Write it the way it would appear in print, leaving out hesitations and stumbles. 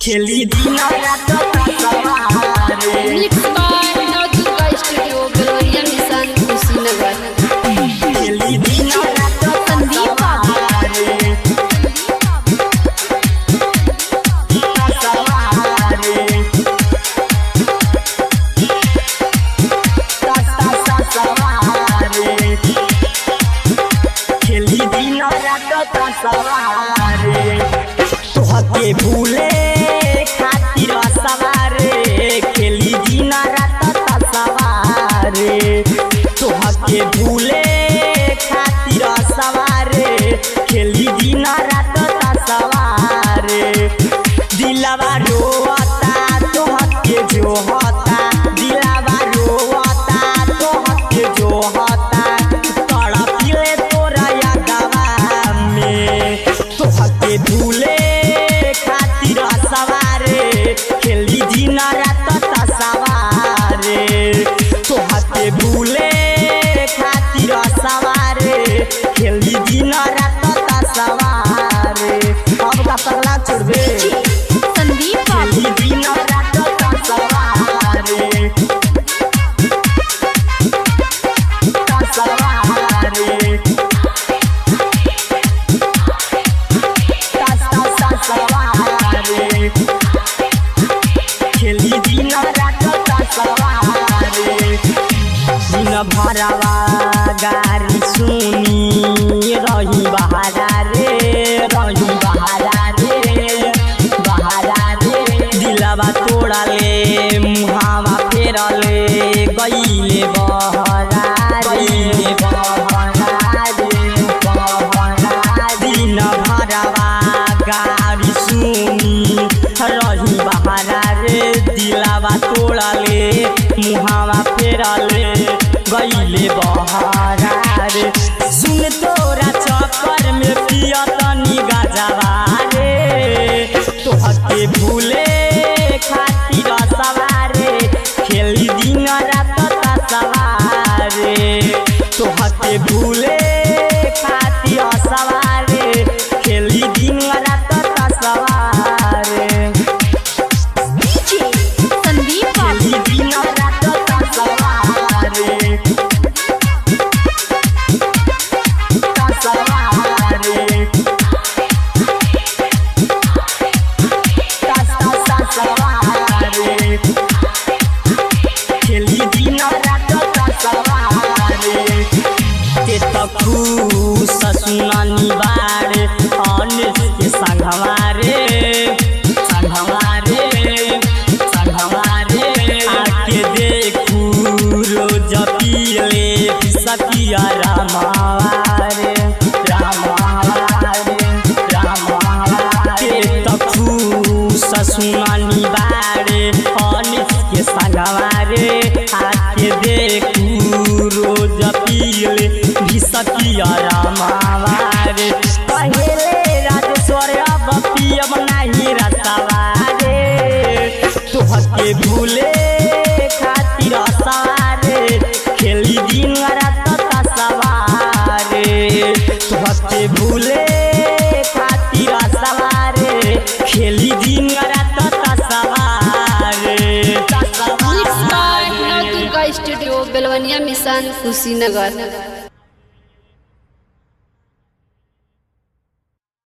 खेली दीना रात सवारे mix by Navdurga studio Beloria mission Kushinagar. खेली दीना रात संदीप सवारे खेली दीना रात सवारे तोहके भूले खातिर सवारे खेली दीना रात सवारे तोहके भूले खातिर सवारे खेली दीना रात सवारे दिलवा रोता तोहके जो होता दिलवा रोता तोहके जो होता तड़पिले तोरा यादवा में तोहके भूले खातिर सवारे खेली दीना रात सवारे तोहके भूले खातिर सवारे खेली दीना रात सवारे अब का पगला छोड़बे संदीप खेली दीना रात सवारे खेली दीना रात सवारे दिन भरवा गारी सुनी रही बहारा रे दिलवा तोड़ा ले मुहावा फेरले गईले बहरा दिन भरवा गारी सुनी रही बहारा रे दिलवा तोड़ा ले मुहावा फेरले गईले बहरा रे सुन तोरा चक्कर में पिया तनी गजवा रे तोहके भूले खातिर सवारे खेली दिन रात सवारे तोहके भूले खातिर सवारे खेली दिन रात सवारे संदीप खेली दिन रात सवारे खेली दीना रात सवारे ते खुश सुनानी बारे अनिस के संघवारे आके देखू रोज पीले सतिया रामारे ते खुश सुनानी बारे अनिस के संघवारे आके देखू रोज पीले सतिया रामारे पहले राजेश्वर अब पियब नहीं रसवारे तोहके भूले खातिर सवारे खेली दिन रात सवारे तोहके भूले खातिर सवारे खेली दिन रात सवारे mix by Navdurga studio Beloria mission Kushinagar.